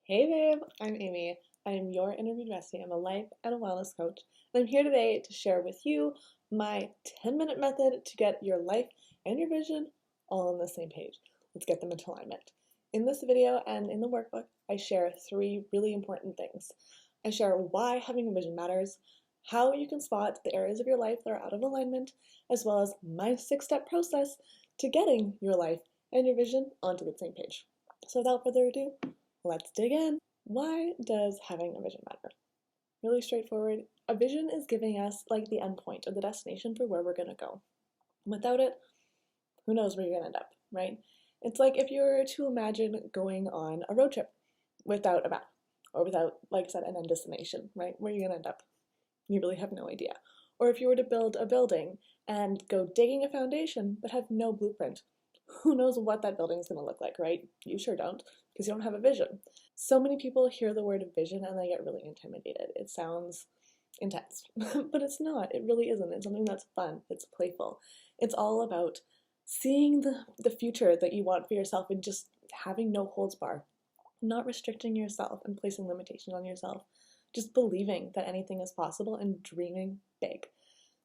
Hey babe, I'm Amy. I am your interview bestie. I'm a life and a wellness coach, and I'm here today to share with you my 10-minute method to get your life and your vision all on the same page. Let's get them into alignment. In this video and in the workbook, I share three really important things. I share why having a vision matters, how you can spot the areas of your life that are out of alignment, as well as my 6-step process to getting your life and your vision onto the same page. So without further ado, let's dig in. Why does having a vision matter? Really straightforward. A vision is giving us like the end point or the destination for where we're going to go. Without it, who knows where you're going to end up, right? It's like if you were to imagine going on a road trip without a map or without, like I said, an end destination, right? Where you're going to end up. You really have no idea. Or if you were to build a building and go digging a foundation but have no blueprint, who knows what that building is going to look like, right? You sure don't, because you don't have a vision. So many people hear the word vision and they get really intimidated. It sounds intense, but it's not. It really isn't. It's something that's fun. It's playful. It's all about seeing the future that you want for yourself and just having no holds bar, not restricting yourself and placing limitations on yourself, just believing that anything is possible and dreaming big.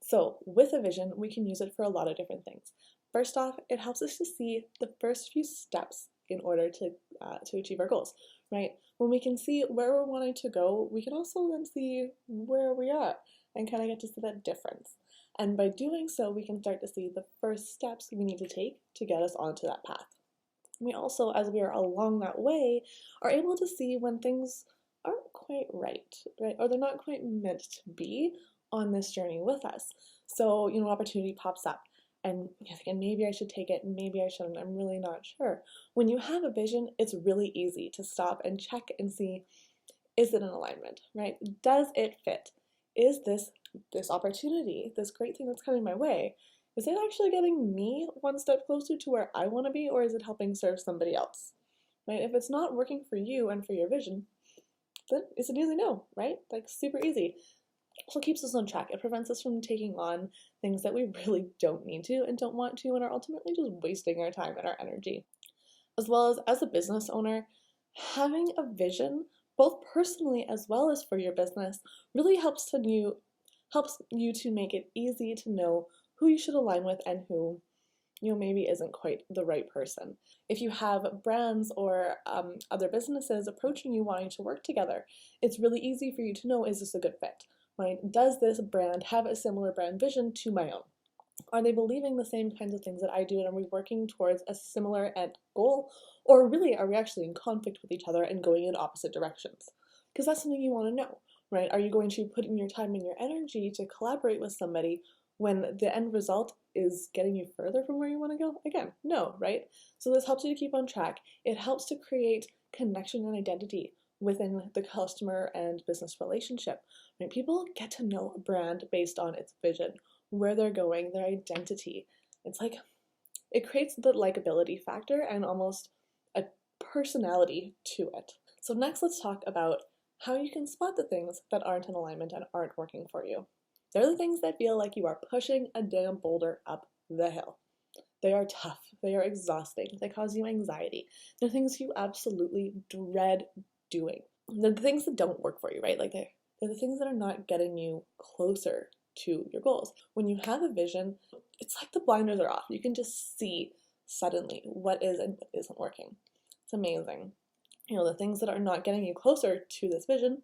So with a vision, we can use it for a lot of different things. First off, it helps us to see the first few steps in order to achieve our goals, right? When we can see where we're wanting to go, we can also then see where we are and kind of get to see that difference. And by doing so, we can start to see the first steps we need to take to get us onto that path. We also, as we are along that way, are able to see when things aren't quite right, or they're not quite meant to be on this journey with us. So, opportunity pops up and you're thinking, maybe I should take it, maybe I shouldn't, I'm really not sure. When you have a vision, it's really easy to stop and check and see, is it in alignment, right? Does it fit? Is this opportunity, this great thing that's coming my way, is it actually getting me one step closer to where I want to be, or is it helping serve somebody else? Right? If it's not working for you and for your vision, then it's an easy no, right? Like super easy. So it keeps us on track. It prevents us from taking on things that we really don't need to and don't want to and are ultimately just wasting our time and our energy. As well as a business owner, having a vision, both personally as well as for your business, really helps you to make it easy to know who you should align with and who maybe isn't quite the right person. If you have brands or other businesses approaching you wanting to work together, it's really easy for you to know, is this a good fit, right? Does this brand have a similar brand vision to my own? Are they believing the same kinds of things that I do, and are we working towards a similar end goal? Or really, are we actually in conflict with each other and going in opposite directions? Because that's something you want to know, right? Are you going to put in your time and your energy to collaborate with somebody when the end result is getting you further from where you want to go? Again, no, right? So this helps you to keep on track. It helps to create connection and identity within the customer and business relationship. Right? People get to know a brand based on its vision, where they're going, their identity. It's like it creates the likability factor and almost a personality to it. So next, let's talk about how you can spot the things that aren't in alignment and aren't working for you. They're the things that feel like you are pushing a damn boulder up the hill. They are tough, they are exhausting, they cause you anxiety. They're things you absolutely dread doing. They're the things that don't work for you, right? Like they're the things that are not getting you closer to your goals. When you have a vision, it's like the blinders are off. You can just see suddenly what is and what isn't working. It's amazing. The things that are not getting you closer to this vision,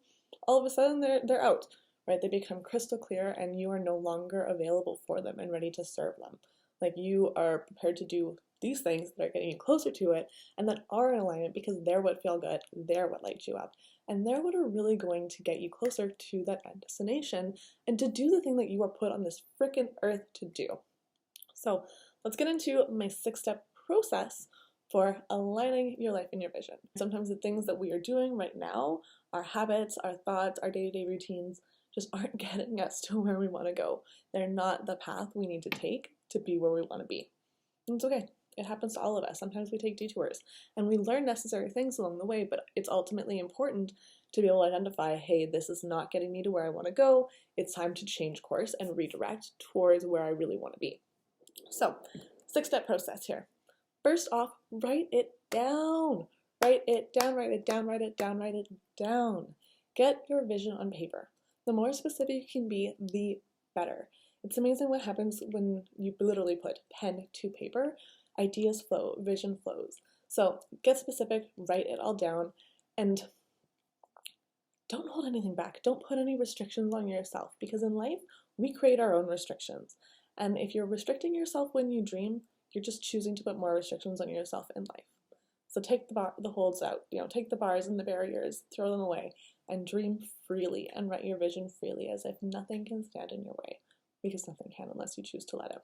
all of a sudden they're out, right? They become crystal clear and you are no longer available for them and ready to serve them. Like you are prepared to do these things that are getting you closer to it and that are in alignment because they're what feel good, they're what light you up, and they're what are really going to get you closer to that end destination and to do the thing that you are put on this freaking earth to do. So let's get into my 6-step process for aligning your life and your vision. Sometimes the things that we are doing right now, our habits, our thoughts, our day-to-day routines, just aren't getting us to where we want to go. They're not the path we need to take to be where we want to be. And it's okay. It happens to all of us. Sometimes we take detours and we learn necessary things along the way, but it's ultimately important to be able to identify, hey, this is not getting me to where I want to go. It's time to change course and redirect towards where I really want to be. So, 6-step process here. First off, write it down. Write it down, write it down, write it down, write it down. Get your vision on paper. The more specific you can be, the better. It's amazing what happens when you literally put pen to paper. Ideas flow, vision flows. So get specific, write it all down, and don't hold anything back. Don't put any restrictions on yourself, because in life, we create our own restrictions. And if you're restricting yourself when you dream, you're just choosing to put more restrictions on yourself in life. So take the holds out, take the bars and the barriers, throw them away, and dream freely and write your vision freely as if nothing can stand in your way, because nothing can unless you choose to let it.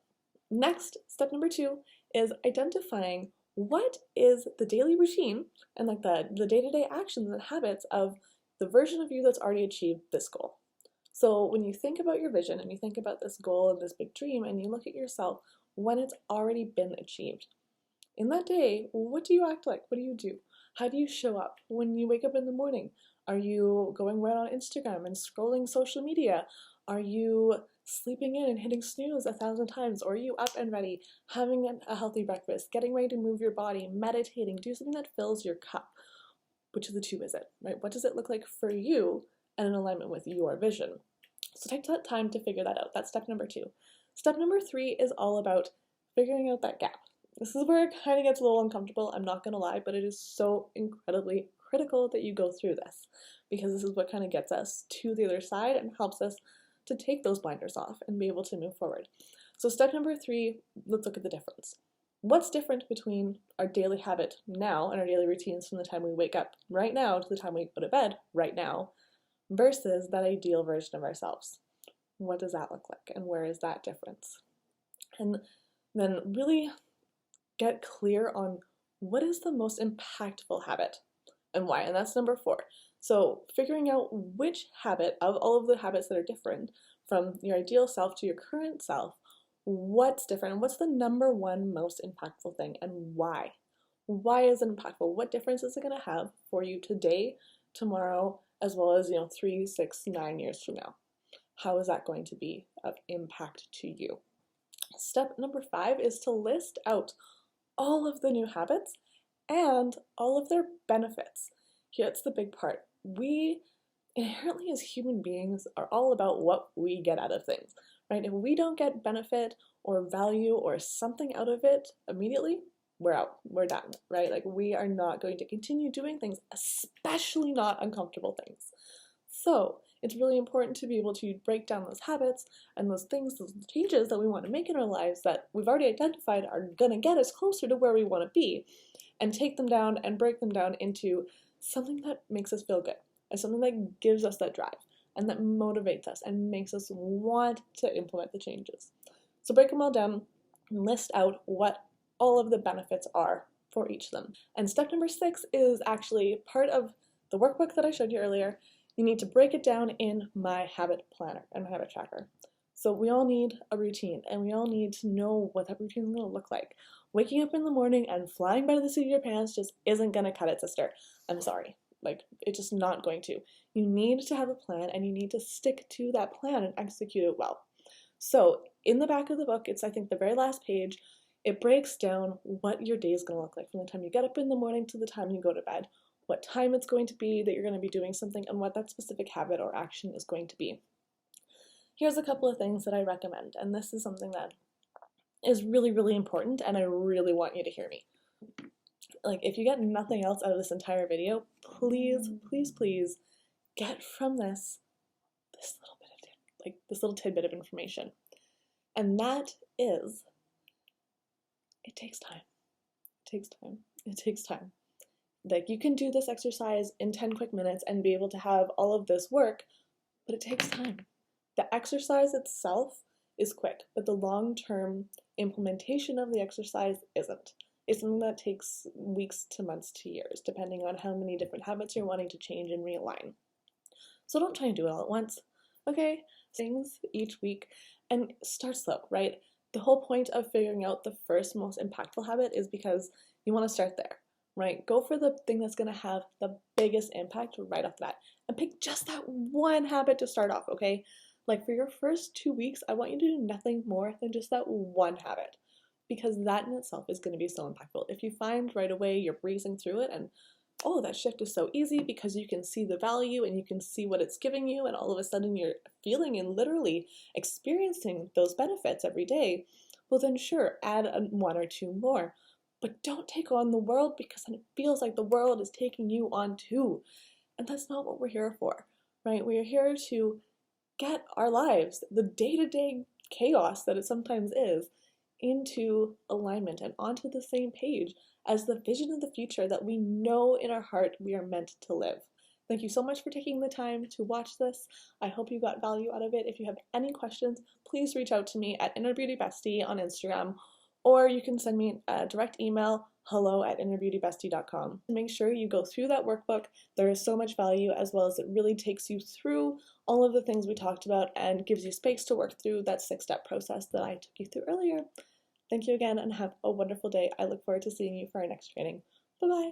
Next, step number 2 is identifying what is the daily routine and like the day-to-day actions and habits of the version of you that's already achieved this goal. So when you think about your vision and you think about this goal and this big dream and you look at yourself when it's already been achieved, in that day, what do you act like? What do you do? How do you show up when you wake up in the morning? Are you going right on Instagram and scrolling social media? Are you sleeping in and hitting snooze 1,000 times? Or are you up and ready, having a healthy breakfast, getting ready to move your body, meditating, do something that fills your cup? Which of the two is it, right? What does it look like for you and in alignment with your vision? So take that time to figure that out. That's step number 2. Step number 3 is all about figuring out that gap. This is where it kind of gets a little uncomfortable, I'm not going to lie, but it is so incredibly critical that you go through this, because this is what kind of gets us to the other side and helps us to take those blinders off and be able to move forward. So step number 3, let's look at the difference. What's different between our daily habit now and our daily routines from the time we wake up right now to the time we go to bed right now versus that ideal version of ourselves? What does that look like, and where is that difference? And then really get clear on what is the most impactful habit and why, and that's number 4. So figuring out which habit of all of the habits that are different from your ideal self to your current self, what's different and what's the number 1 most impactful thing and why? Why is it impactful? What difference is it going to have for you today, tomorrow, as well as 3, 6, 9 years from now? How is that going to be of impact to you? Step number 5 is to list out all of the new habits and all of their benefits. Here's the big part. We inherently as human beings are all about what we get out of things, right? If we don't get benefit or value or something out of it immediately, we're out, we're done, right? Like we are not going to continue doing things, especially not uncomfortable things. So it's really important to be able to break down those habits and those things, those changes that we want to make in our lives that we've already identified are going to get us closer to where we want to be, and take them down and break them down into something that makes us feel good, and something that gives us that drive and that motivates us and makes us want to implement the changes. So break them all down and list out what all of the benefits are for each of them. And step number 6 is actually part of the workbook that I showed you earlier. You need to break it down in my habit planner and my habit tracker. So we all need a routine, and we all need to know what that routine is going to look like. Waking up in the morning and flying by the seat of your pants just isn't going to cut it, sister. I'm sorry. It's just not going to. You need to have a plan, and you need to stick to that plan and execute it well. So in the back of the book, it's I think the very last page, it breaks down what your day is going to look like from the time you get up in the morning to the time you go to bed, what time it's going to be that you're going to be doing something, and what that specific habit or action is going to be. Here's a couple of things that I recommend, and this is something that is really, really important, and I really want you to hear me. If you get nothing else out of this entire video, please, please, please get from this little bit of this little tidbit of information. And that is, it takes time. It takes time. It takes time. You can do this exercise in 10 quick minutes and be able to have all of this work, but it takes time. The exercise itself is quick, but the long-term implementation of the exercise isn't. It's something that takes weeks to months to years, depending on how many different habits you're wanting to change and realign. So don't try and do it all at once, okay? Things each week, and start slow, right? The whole point of figuring out the first most impactful habit is because you want to start there, right? Go for the thing that's going to have the biggest impact right off the bat, and pick just that one habit to start off, okay? For your first 2 weeks, I want you to do nothing more than just that one habit, because that in itself is going to be so impactful. If you find right away you're breezing through it and oh, that shift is so easy because you can see the value and you can see what it's giving you, and all of a sudden you're feeling and literally experiencing those benefits every day, well, then sure, add one or two more. But don't take on the world because then it feels like the world is taking you on too. And that's not what we're here for, right? We are here to get our lives, the day to day chaos that it sometimes is, into alignment and onto the same page as the vision of the future that we know in our heart we are meant to live. Thank you so much for taking the time to watch this. I hope you got value out of it. If you have any questions, please reach out to me at InnerBeautyBestie on Instagram, or you can send me a direct email, hello@innerbeautybestie.com. Make sure you go through that workbook. There is so much value, as well as it really takes you through all of the things we talked about and gives you space to work through that 6-step process that I took you through earlier. Thank you again and have a wonderful day. I look forward to seeing you for our next training. Bye-bye.